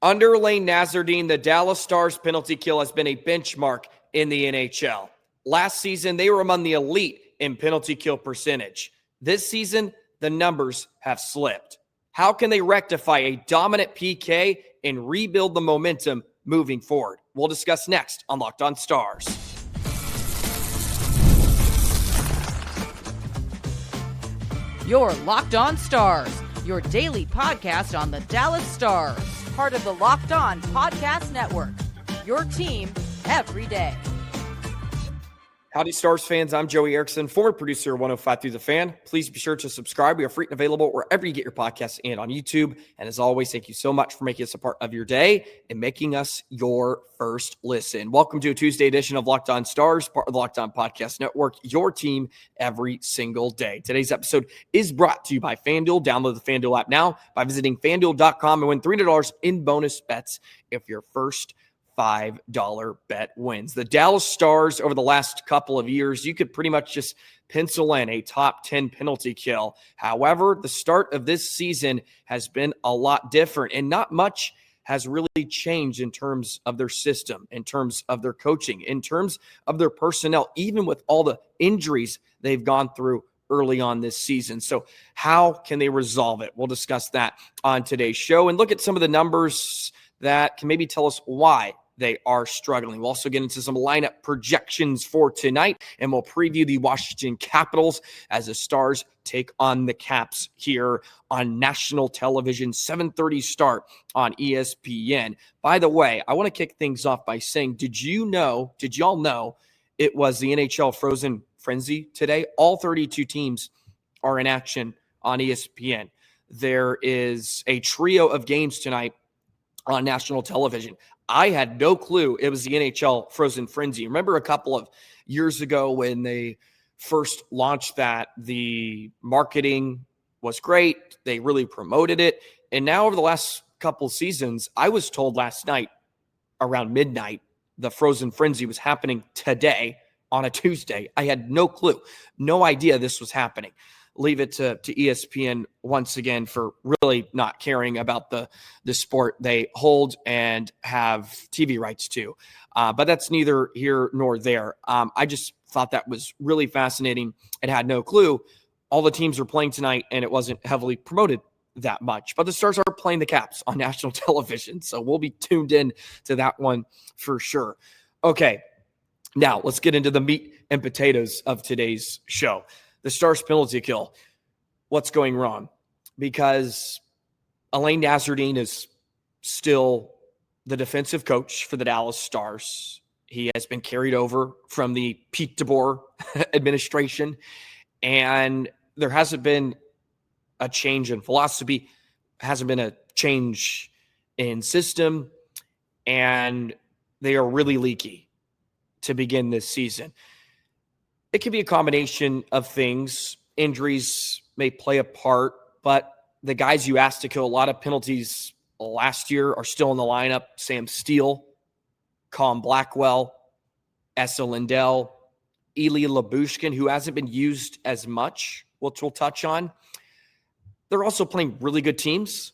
Under Lane Nazardine, the Dallas Stars penalty kill has been a benchmark in the NHL. Last season, they were among the elite in penalty kill percentage. This season, the numbers have slipped. How can they rectify a dominant PK and rebuild the momentum moving forward? We'll discuss next on Locked On Stars. You're Locked On Stars, your daily podcast on the Dallas Stars. Part of the Locked On Podcast Network, your team every day. Howdy, Stars fans. I'm Joey Erickson, former producer of 105 Through the Fan. Please be sure to subscribe. We are free and available wherever you get your podcasts and on YouTube. And as always, thank you so much for making us a part of your day and making us your first listen. Welcome to a Tuesday edition of Locked On Stars, part of the Locked On Podcast Network, your team every single day. Today's episode is brought to you by FanDuel. Download the FanDuel app now by visiting FanDuel.com and win $300 in bonus bets if your first $5 bet wins. The Dallas Stars over the last couple of years, you could pretty much just pencil in a top 10 penalty kill. However, the start of this season has been a lot different, and not much has really changed in terms of their system, in terms of their coaching, in terms of their personnel, even with all the injuries they've gone through early on this season. So how can they resolve it? We'll discuss that on today's show and look at some of the numbers that can maybe tell us why they are struggling. We'll also get into some lineup projections for tonight, and we'll preview the Washington Capitals as the Stars take on the Caps here on national television, 7:30 start on ESPN. By the way, I want to kick things off by saying, did y'all know it was the NHL Frozen Frenzy today? All 32 teams are in action on ESPN. There is a trio of games tonight on national television. I had no clue it was the NHL Frozen Frenzy. Remember a couple of years ago when they first launched that, the marketing was great. They really promoted it. And now over the last couple seasons, I was told last night around midnight, the Frozen Frenzy was happening today on a Tuesday. I had no clue, no idea this was happening. Leave it to ESPN once again for really not caring about the sport they hold and have TV rights to. But that's neither here nor there. I just thought that was really fascinating and had no clue. All the teams are playing tonight, and it wasn't heavily promoted that much. But the Stars are playing the Caps on national television, so we'll be tuned in to that one for sure. Okay, now let's get into the meat and potatoes of today's show. The Stars penalty kill. What's going wrong? Because Lane Nazardine is still the defensive coach for the Dallas Stars. He has been carried over from the Pete DeBoer administration, and there hasn't been a change in philosophy, hasn't been a change in system, and they are really leaky to begin this season. It could be a combination of things. Injuries may play a part, but the guys you asked to kill a lot of penalties last year are still in the lineup. Sam Steele, Colin Blackwell, Essa Lindell, Eli Labushkin, who hasn't been used as much, which we'll touch on. They're also playing really good teams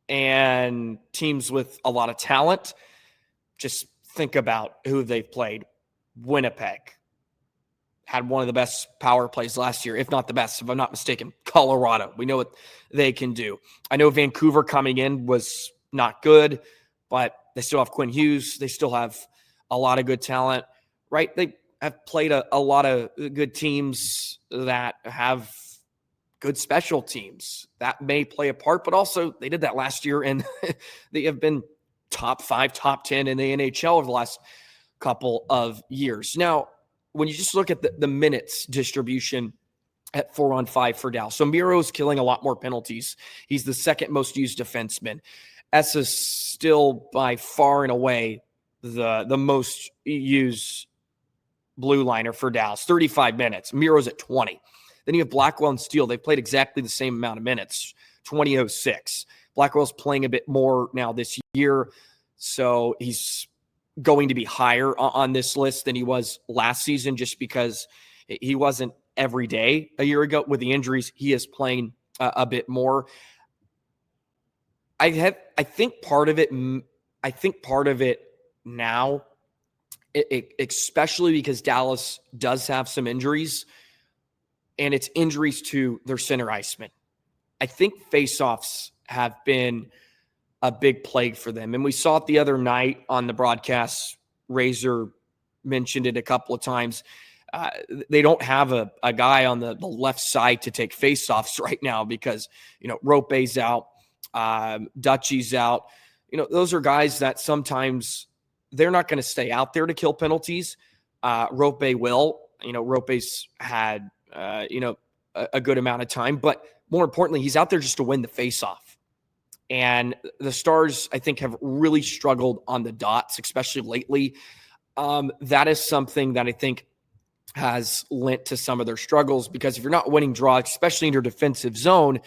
and teams with a lot of talent. Just think about who they've played. Winnipeg had one of the best power plays last year, if not the best, if I'm not mistaken. Colorado, we know what they can do. I know Vancouver coming in was not good, but they still have Quinn Hughes. They still have a lot of good talent, right? They have played a lot of good teams that have good special teams. That may play a part, but also they did that last year, and they have been top 5, top 10 in the NHL over the last couple of years. Now, when you just look at the minutes distribution at 4-on-5 for Dallas, so Miro's killing a lot more penalties. He's the second most used defenseman. Essa's still by far and away the most used blue liner for Dallas, 35 minutes. Miro's at 20. Then you have Blackwell and Steele. They played exactly the same amount of minutes, 20:06. Blackwell's playing a bit more now this year, so he's going to be higher on this list than he was last season just because he wasn't every day a year ago. With the injuries, he is playing a bit more. I think part of it. I think part of it now, especially because Dallas does have some injuries, and it's injuries to their center iceman. I think faceoffs have been a big plague for them, and we saw it the other night on the broadcast. Razor mentioned it a couple of times. They don't have a guy on the left side to take faceoffs right now because, Roope's out, Duchene's out. Those are guys that sometimes they're not going to stay out there to kill penalties. Roope will. Roope's had, a good amount of time, but more importantly, he's out there just to win the faceoff. And the Stars, I think, have really struggled on the dots, especially lately. That is something that I think has lent to some of their struggles, because if you're not winning draws, especially in your defensive zone,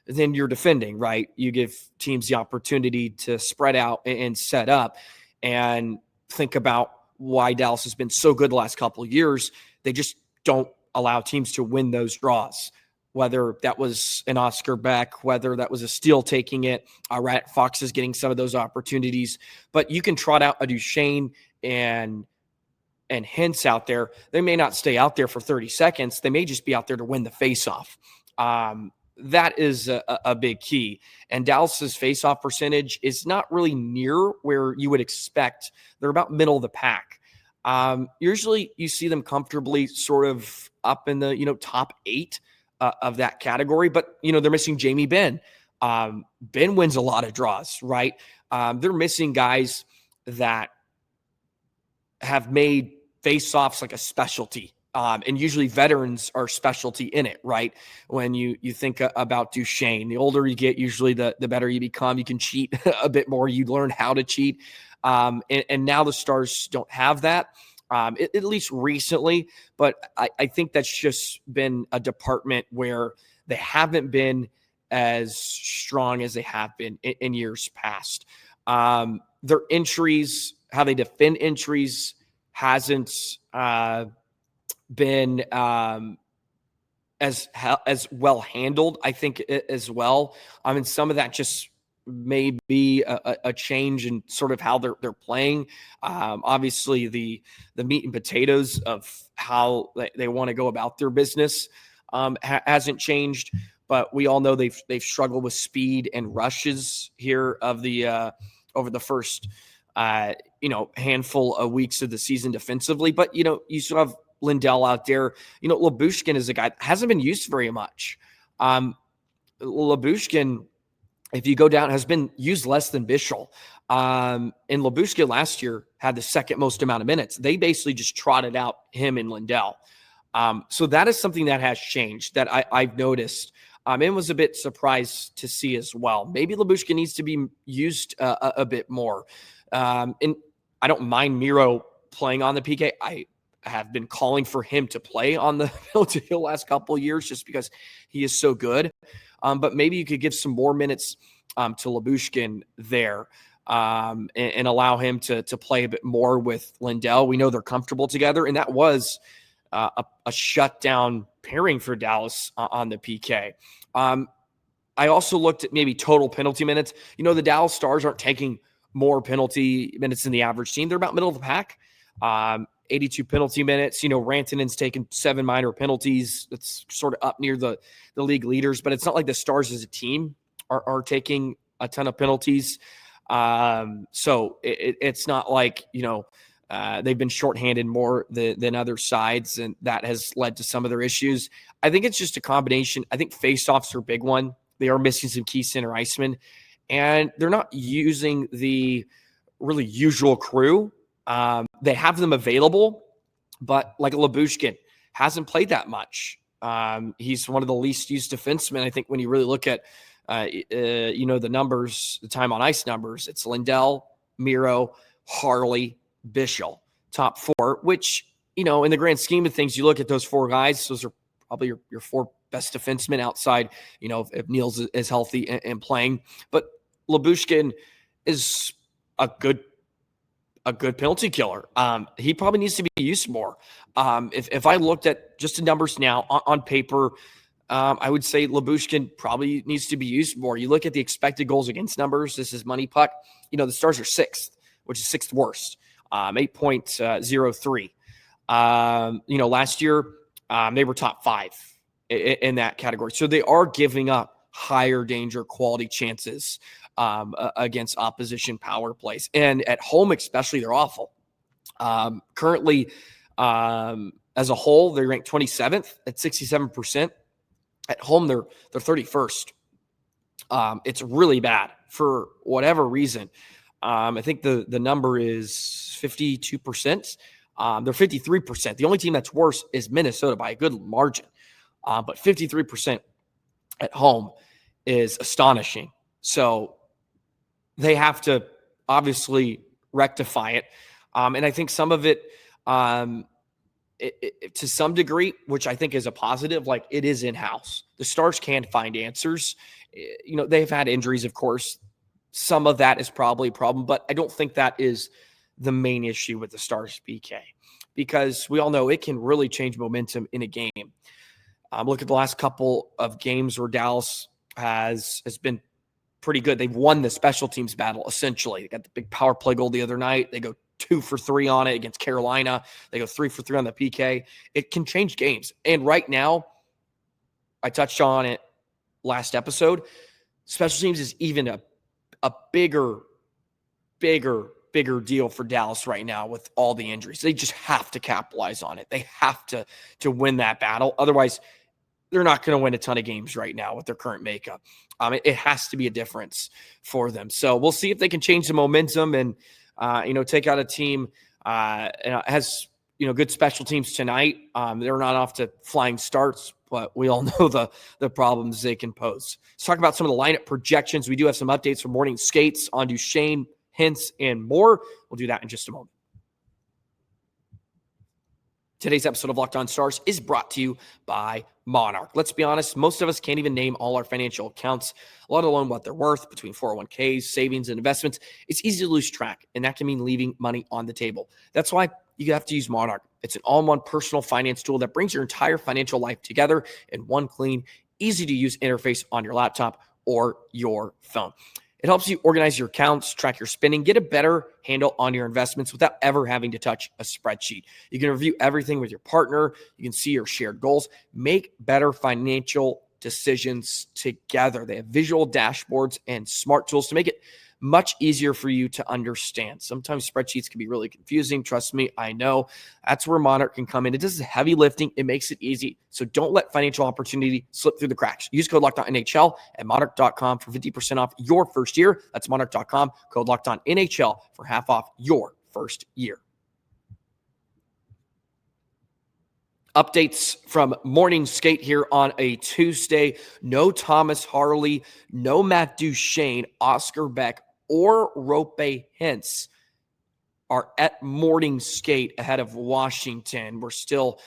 then you're defending, right? You give teams the opportunity to spread out and set up. And think about why Dallas has been so good the last couple of years. They just don't allow teams to win those draws, whether that was an Oscar Beck, whether that was a Steele taking it. Fox is getting some of those opportunities. But you can trot out a Duchene and Hintz out there. They may not stay out there for 30 seconds. They may just be out there to win the faceoff. That is a big key. And Dallas's faceoff percentage is not really near where you would expect. They're about middle of the pack. Usually you see them comfortably sort of up in the, top 8 of that category. But, they're missing Jamie Benn. Ben wins a lot of draws, right? They're missing guys that have made face-offs like a specialty. And usually veterans are specialty in it, right? When you think about Duchene, the older you get, usually the better you become. You can cheat a bit more. You learn how to cheat. And now the Stars don't have that, at least recently. But I think that's just been a department where they haven't been as strong as they have been in years past. Their entries, how they defend entries, hasn't been as well handled, I think, as well. Some of that just may be a change in sort of how they're playing. Obviously, the meat and potatoes of how they want to go about their business hasn't changed. But we all know they've struggled with speed and rushes here of the over the first handful of weeks of the season defensively. But you still have Lindell out there. Lyubushkin is a guy that hasn't been used very much. Lyubushkin, if you go down, has been used less than Bichel. And Lyubushkin last year had the second most amount of minutes. They basically just trotted out him and Lindell. So that is something that has changed that I've noticed. And was a bit surprised to see as well. Maybe Lyubushkin needs to be used a bit more. And I don't mind Miro playing on the PK. I have been calling for him to play on the penalty kill last couple of years just because he is so good. But maybe you could give some more minutes to Lyubushkin there and allow him to play a bit more with Lindell. We know they're comfortable together, and that was a shutdown pairing for Dallas on the PK. I also looked at maybe total penalty minutes. The Dallas Stars aren't taking more penalty minutes than the average team. They're about middle of the pack. 82 penalty minutes. Rantanen's taken 7 minor penalties. It's sort of up near the league leaders, but it's not like the Stars as a team are taking a ton of penalties. So it's not like, they've been shorthanded more than other sides, and that has led to some of their issues. I think it's just a combination. I think faceoffs are a big one. They are missing some key center icemen, and they're not using the really usual crew. They have them available, but like Lyubushkin hasn't played that much. He's one of the least used defensemen. I think when you really look at, the numbers, the time on ice numbers, it's Lindell, Miro, Harley, Bichel, top 4, which, in the grand scheme of things, you look at those 4 guys, those are probably your 4 best defensemen outside, if Niels is healthy and playing. But Lyubushkin is a good penalty killer. He probably needs to be used more. If I looked at just the numbers now on paper, I would say Lyubushkin probably needs to be used more. You look at the expected goals against numbers. This is Money Puck. The Stars are sixth, which is sixth worst, 8.03. Last year they were top five in that category. So they are giving up higher danger quality chances against opposition power plays. And at home especially, they're awful. Currently, as a whole, they rank 27th at 67%. At home, they're 31st. It's really bad for whatever reason. I think the number is 52%. They're 53%. The only team that's worse is Minnesota by a good margin. But 53% at home is astonishing. So they have to obviously rectify it. And I think some of it, to some degree, which I think is a positive, like it is in-house. The Stars can find answers. They've had injuries, of course. Some of that is probably a problem, but I don't think that is the main issue with the Stars PK, because we all know it can really change momentum in a game. Look at the last couple of games where Dallas has been pretty good. They've won the special teams battle, essentially. They got the big power play goal the other night. They go 2 for 3 on it against Carolina. They go 3 for 3 on the PK. It can change games. And right now, I touched on it last episode, special teams is even a bigger deal for Dallas right now with all the injuries. They just have to capitalize on it. They have to win that battle. Otherwise, they're not going to win a ton of games right now with their current makeup. It has to be a difference for them. So we'll see if they can change the momentum and, take out a team has, good special teams tonight. They're not off to flying starts, but we all know the problems they can pose. Let's talk about some of the lineup projections. We do have some updates for morning skates on Duchene, Hintz, and more. We'll do that in just a moment. Today's episode of Locked On Stars is brought to you by Monarch. Let's be honest, most of us can't even name all our financial accounts, let alone what they're worth between 401ks, savings, and investments. It's easy to lose track, and that can mean leaving money on the table. That's why you have to use Monarch. It's an all-in-one personal finance tool that brings your entire financial life together in one clean, easy-to-use interface on your laptop or your phone. It helps you organize your accounts, track your spending, get a better handle on your investments without ever having to touch a spreadsheet. You can review everything with your partner. You can see your shared goals, make better financial decisions together. They have visual dashboards and smart tools to make it much easier for you to understand. Sometimes spreadsheets can be really confusing. Trust me, I know. That's where Monarch can come in. It does the heavy lifting. It makes it easy. So don't let financial opportunity slip through the cracks. Use code LOCKEDONNHL at Monarch.com for 50% off your first year. That's Monarch.com, code LOCKEDONNHL for half off your first year. Updates from morning skate here on a Tuesday. No Thomas Harley, no Matt Duchene, Oscar Beck, or Roope Hintz are at morning skate ahead of Washington. We're still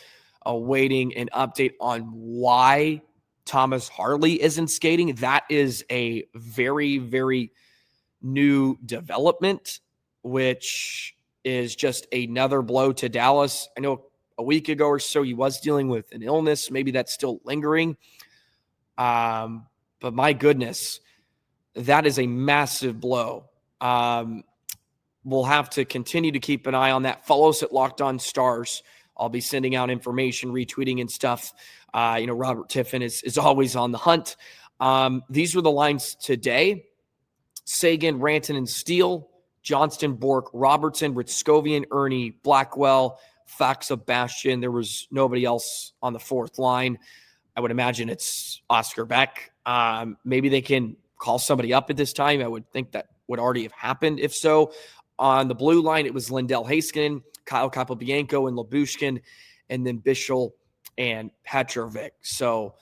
awaiting an update on why Thomas Harley isn't skating. That is a very, very new development, which is just another blow to Dallas. I know a week ago or so he was dealing with an illness. Maybe that's still lingering. But my goodness, that is a massive blow. We'll have to continue to keep an eye on that. Follow us at Locked On Stars. I'll be sending out information, retweeting and stuff. Robert Tiffin is always on the hunt. These were the lines today. Seguin, Ranton, and Steele, Johnston, Bork, Robertson, Ritskovian, Ernie, Blackwell, Faxa, Bastian. There was nobody else on the fourth line. I would imagine it's Oscar Beck. Maybe they can call somebody up at this time. I would think that would already have happened. If so, on the blue line, it was Lindell Haskinen, Kyle Capobianco, and Lyubushkin, and then Bischel and Petrovic. So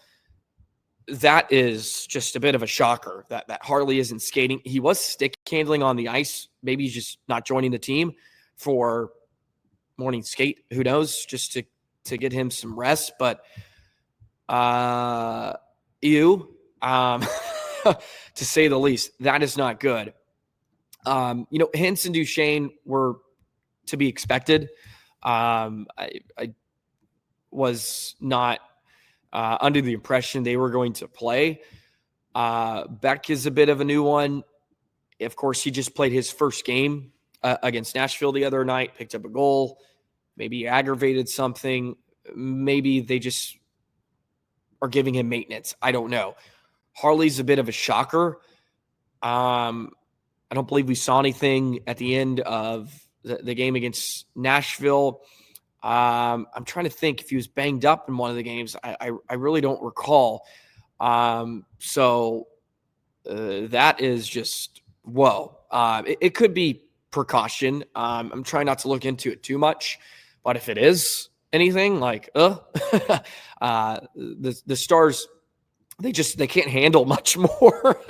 that is just a bit of a shocker that Harley isn't skating. He was stick handling on the ice. Maybe he's just not joining the team for morning skate. Who knows? Just to get him some rest. But to say the least, that is not good. Hintz and Duchene were to be expected. I was not under the impression they were going to play. Beck is a bit of a new one. Of course, he just played his first game against Nashville the other night, picked up a goal, maybe aggravated something. Maybe they just are giving him maintenance. I don't know. Harley's a bit of a shocker. I don't believe we saw anything at the end of the game against Nashville. I'm trying to think if he was banged up in one of the games. I really don't recall. So that is just, whoa. It could be precaution. I'm trying not to look into it too much, but if it is anything like, the Stars, they can't handle much more.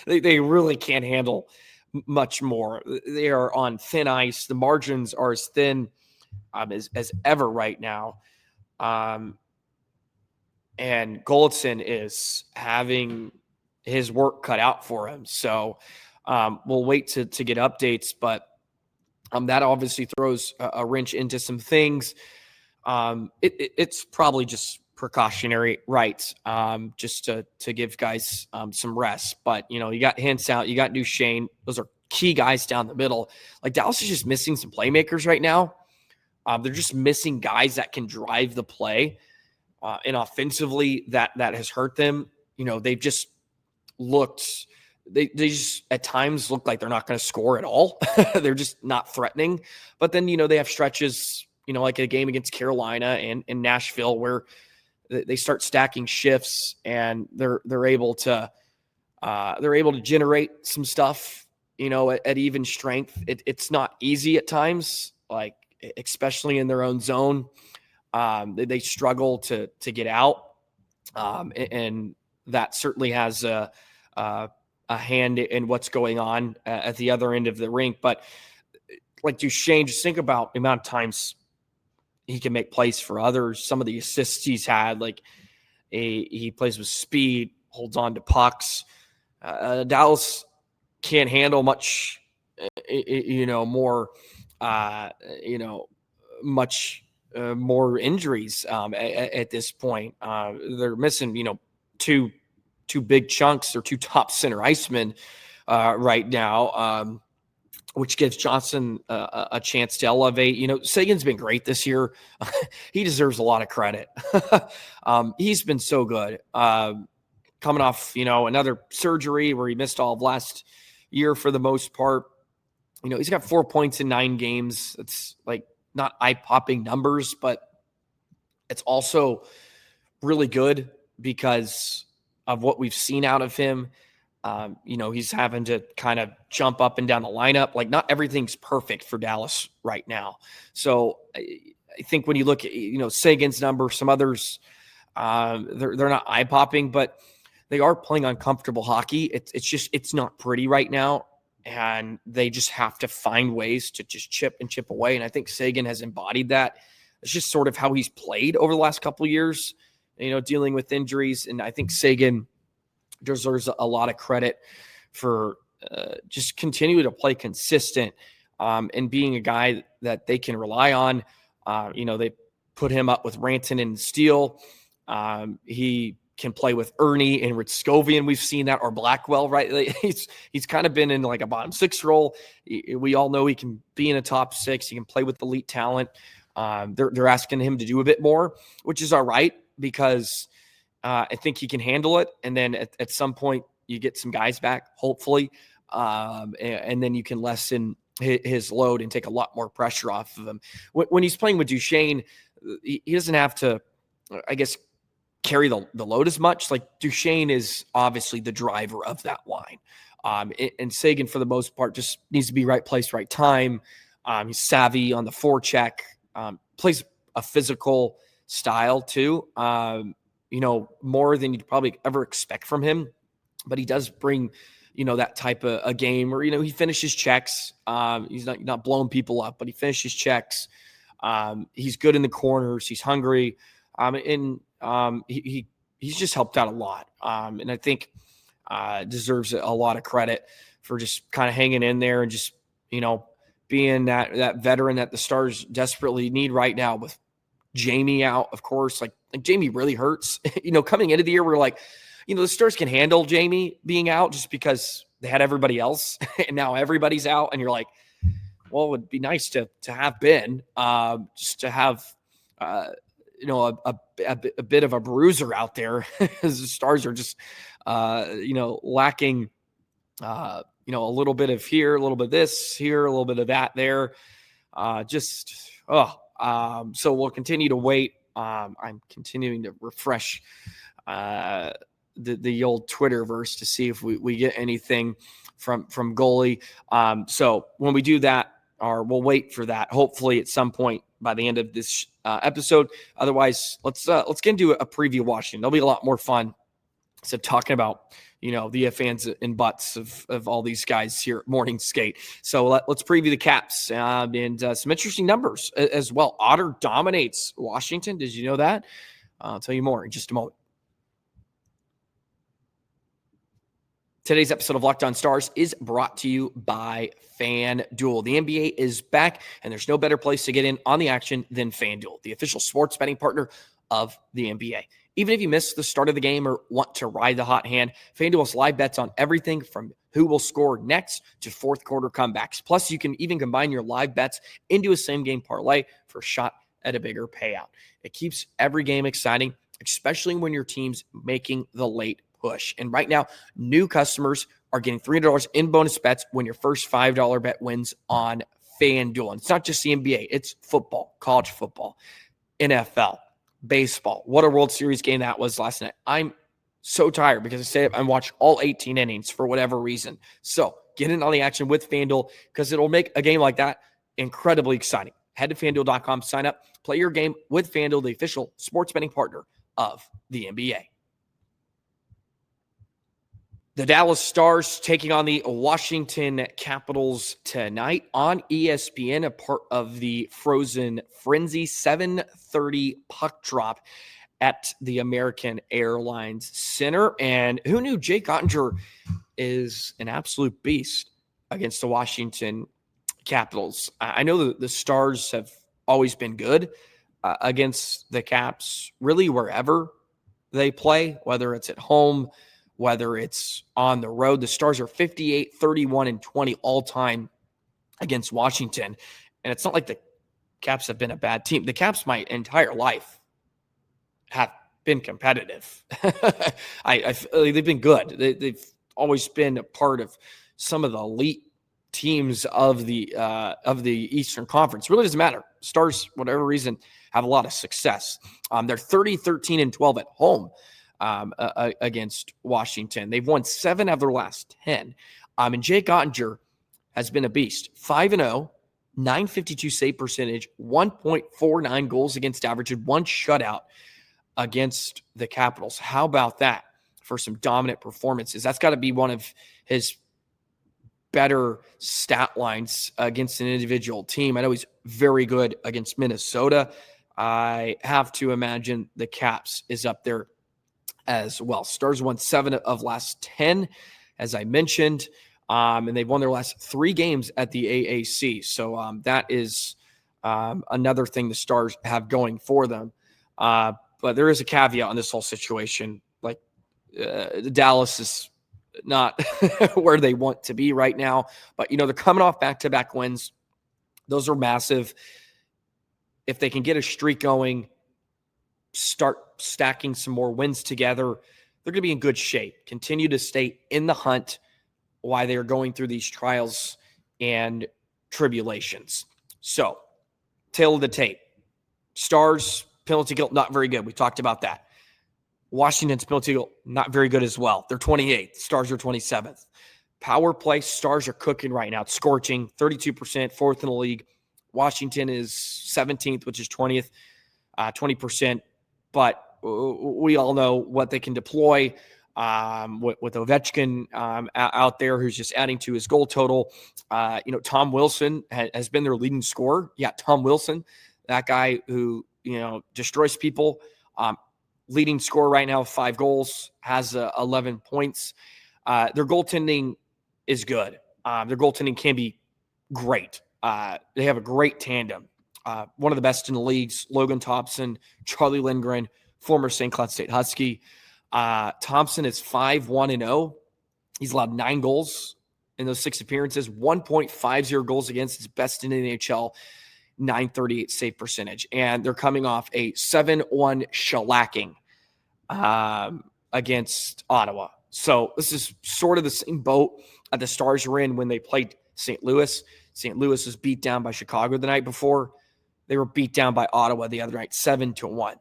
They really can't handle much more. They are on thin ice. The margins are as thin as ever right now. And Golitzin is having his work cut out for him. So we'll wait to get updates, but that obviously throws a wrench into some things. It's probably just precautionary, right? Just to give guys some rest. But, you got Hintz out, you got Duchene. Those are key guys down the middle. Like, Dallas is just missing some playmakers right now. They're just missing guys that can drive the play. And offensively, that has hurt them. They've just looked – they just at times look like they're not going to score at all. They're just not threatening. But then, they have stretches, like a game against Carolina and Nashville where they start stacking shifts and they're able to generate some stuff, at even strength. It's not easy at times, like especially in their own zone. They struggle to get out, and that certainly has a hand in what's going on at the other end of the rink. But like Duchene, just think about the amount of times he can make plays for others. Some of the assists he's had, like he plays with speed, holds on to pucks. Dallas can't handle much, more, much more injuries at this point. They're missing, two big chunks or two top center icemen right now, which gives Johnson a chance to elevate. Seguin's been great this year. He deserves a lot of credit. He's been so good. Coming off, another surgery where he missed all of last year for the most part. He's got 4 points in 9 games. It's like not eye-popping numbers, but it's also really good because of what we've seen out of him. He's having to kind of jump up and down the lineup. Like, not everything's perfect for Dallas right now. So I think when you look at, Seguin's number, some others, they're not eye-popping, but they are playing uncomfortable hockey. It's not pretty right now. And they just have to find ways to just chip away. And I think Seguin has embodied that. It's just sort of how he's played over the last couple of years, dealing with injuries. And I think Seguin deserves a lot of credit for just continuing to play consistent and being a guy that they can rely on. They put him up with Ranton and Steele. He can play with Ernie and Ritskovian. We've seen that, or Blackwell, right? He's kind of been in like a bottom 6 role. We all know he can be in a top 6. He can play with elite talent. They're asking him to do a bit more, which is all right, because I think he can handle it. And then at some point you get some guys back, hopefully. And then you can lessen his load and take a lot more pressure off of him. When he's playing with Duchene, he doesn't have to, I guess, carry the load as much. Like, Duchene is obviously the driver of that line. And Seguin, for the most part, just needs to be right place, right time. He's savvy on the forecheck, plays a physical style too, more than you'd probably ever expect from him. But he does bring, that type of a game where, he finishes checks. He's not blowing people up, but he finishes checks. He's good in the corners. He's hungry. He's just helped out a lot. And I think deserves a lot of credit for just kind of hanging in there and just, being that veteran that the Stars desperately need right now, with Jamie out, of course. Like, Like Jamie really hurts. Coming into the year, we're like, the Stars can handle Jamie being out just because they had everybody else, and now everybody's out, and you're like, well, it would be nice to have Ben, just to have, a bit of a bruiser out there. As the Stars are just, lacking, a little bit of here, a little bit of this here, a little bit of that there. So we'll continue to wait. I'm continuing to refresh the old Twitterverse to see if we get anything from goalie. So when we do that, or we'll wait for that, hopefully at some point by the end of this episode. Otherwise, let's get into a preview Washington. There'll be a lot more fun. So talking about, the fans and butts of all these guys here at Morning Skate. So let's preview the Caps and some interesting numbers as well. Otter dominates Washington. Did you know that? I'll tell you more in just a moment. Today's episode of Locked On Stars is brought to you by FanDuel. The NBA is back, and there's no better place to get in on the action than FanDuel, the official sports betting partner of the NBA. Even if you miss the start of the game or want to ride the hot hand, FanDuel has live bets on everything from who will score next to fourth quarter comebacks. Plus, you can even combine your live bets into a same-game parlay for a shot at a bigger payout. It keeps every game exciting, especially when your team's making the late push. And right now, new customers are getting $300 in bonus bets when your first $5 bet wins on FanDuel. And it's not just the NBA, it's football, college football, NFL, baseball. What a World Series game that was last night. I'm so tired because I stayed up and watched all 18 innings for whatever reason. So get in on the action with FanDuel because it'll make a game like that incredibly exciting. Head to FanDuel.com, sign up, play your game with FanDuel, the official sports betting partner of the NBA. The Dallas Stars taking on the Washington Capitals tonight on ESPN, a part of the Frozen Frenzy, 7:30 puck drop at the American Airlines Center. And who knew Jake Oettinger is an absolute beast against the Washington Capitals? I know the Stars have always been good against the Caps, really wherever they play, whether it's at home, whether it's on the road. The Stars are 58, 31, and 20 all-time against Washington. And it's not like the Caps have been a bad team. The Caps, my entire life, have been competitive. They've been good. They've always been a part of some of the elite teams of the Eastern Conference. It really doesn't matter. Stars, whatever reason, have a lot of success. They're 30, 13, and 12 at home against Washington. They've won 7 of their last 10. And Jake Oettinger has been a beast. 5-0, 952 save percentage, 1.49 goals against average, and 1 shutout against the Capitals. How about that for some dominant performances? That's got to be one of his better stat lines against an individual team. I know he's very good against Minnesota. I have to imagine the Caps is up there as well. Stars won 7 of last 10, as I mentioned, and they've won their last 3 games at the AAC. So that is another thing the Stars have going for them. But there is a caveat on this whole situation. Like Dallas is not where they want to be right now, but they're coming off back-to-back wins. Those are massive. If they can get a streak going, start stacking some more wins together, they're going to be in good shape. Continue to stay in the hunt while they're going through these trials and tribulations. So, tail of the tape. Stars, penalty kill, not very good. We talked about that. Washington's penalty kill, not very good as well. They're 28th. Stars are 27th. Power play, Stars are cooking right now. It's scorching, 32%, 4th in the league. Washington is 17th, which is 20th, 20%. But we all know what they can deploy with Ovechkin out there, who's just adding to his goal total. Tom Wilson has been their leading scorer. Yeah, Tom Wilson, that guy who, destroys people. Leading scorer right now, 5 goals, has 11 points. Their goaltending is good. Their goaltending can be great. They have a great tandem. One of the best in the leagues, Logan Thompson, Charlie Lindgren, former St. Cloud State Husky. Thompson is 5-1-0. He's allowed 9 goals in those 6 appearances, 1.50 goals against, his best in the NHL, .938 save percentage. And they're coming off a 7-1 shellacking against Ottawa. So this is sort of the same boat the Stars were in when they played St. Louis. St. Louis was beat down by Chicago the night before. They were beat down by Ottawa the other night, 7-1.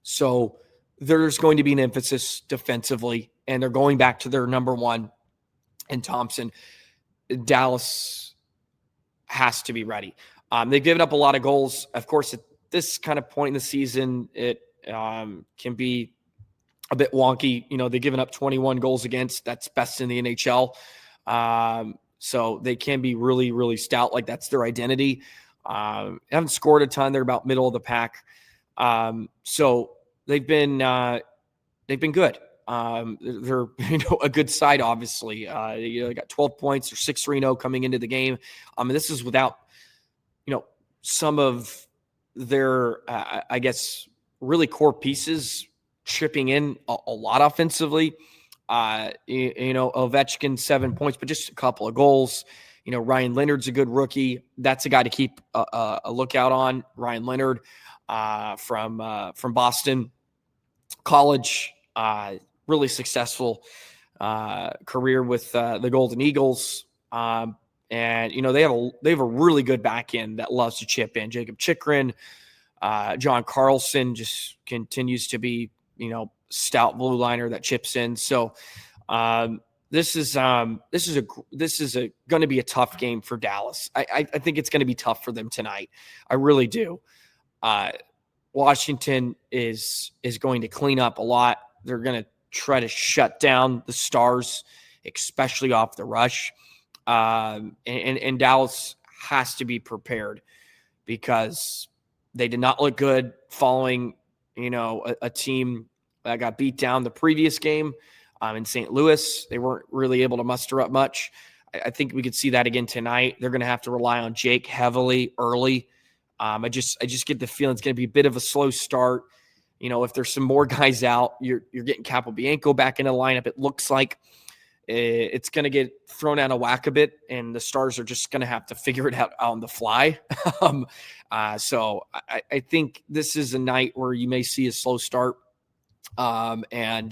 So there's going to be an emphasis defensively, and they're going back to their number one and Thompson. Dallas has to be ready. They've given up a lot of goals. Of course, at this kind of point in the season, it can be a bit wonky. You know, they've given up 21 goals against. That's best in the NHL. So they can be really, really stout. Like, that's their identity. Haven't scored a ton. They're about middle of the pack. So they've been good. They're a good side, obviously. They got 12 points. They're 6-3-0 coming into the game. And this is without, some of their, I guess, really core pieces chipping in a lot offensively. Ovechkin 7 points, but just a couple of goals. Ryan Leonard's a good rookie. That's a guy to keep a lookout on. Ryan Leonard from Boston College, really successful career with the Golden Eagles. And they have a really good back end that loves to chip in. Jacob Chikrin, John Carlson just continues to be, stout blue liner that chips in. So this is going to be a tough game for Dallas. I think it's going to be tough for them tonight. I really do. Washington is going to clean up a lot. They're going to try to shut down the Stars, especially off the rush. And Dallas has to be prepared because they did not look good following, a team that got beat down the previous game in St. Louis. They weren't really able to muster up much. I think we could see that again tonight. They're going to have to rely on Jake heavily early. I just get the feeling it's going to be a bit of a slow start. If there's some more guys out, you're getting Capobianco back in the lineup. It looks like it's going to get thrown out of whack a bit, and the Stars are just going to have to figure it out on the fly. So I think this is a night where you may see a slow start, and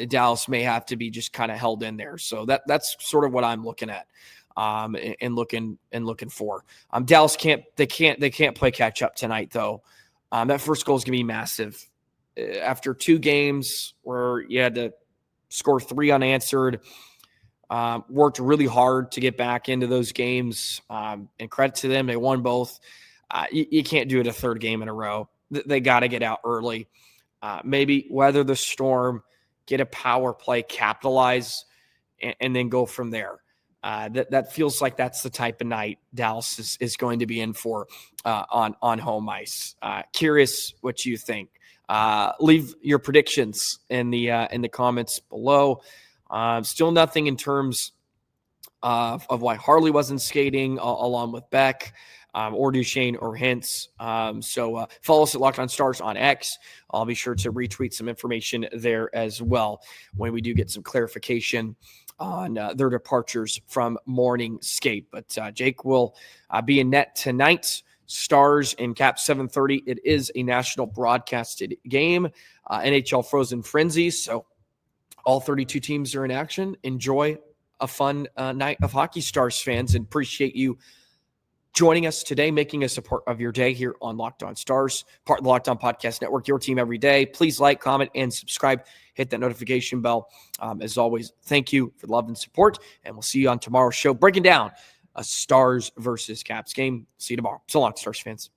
Dallas may have to be just kind of held in there. So that's sort of what I'm looking at. And looking for. Dallas can't play catch up tonight though. That first goal is going to be massive. After 2 games where you had to score 3 unanswered, worked really hard to get back into those games. And credit to them, they won both. You can't do it a third game in a row. They got to get out early. Maybe weather the storm, get a power play, capitalize, and then go from there. That feels like that's the type of night Dallas is going to be in for on home ice. Curious what you think. Leave your predictions in the comments below. Still nothing in terms of why Harley wasn't skating along with Beck or Duchene or Hintz. So follow us at Locked On Stars on X. I'll be sure to retweet some information there as well when we do get some clarification on their departures from morning skate. But Jake will be in net tonight. Stars and Caps 7:30. It is a national broadcasted game, NHL Frozen Frenzy. So all 32 teams are in action. Enjoy a fun night of hockey, Stars fans, and appreciate you joining us today, making us a part of your day here on Locked On Stars, part of the Locked On Podcast Network, your team every day. Please like, comment, and subscribe. Hit that notification bell. As always, thank you for the love and support, and we'll see you on tomorrow's show, breaking down a Stars versus Caps game. See you tomorrow. So long, Stars fans.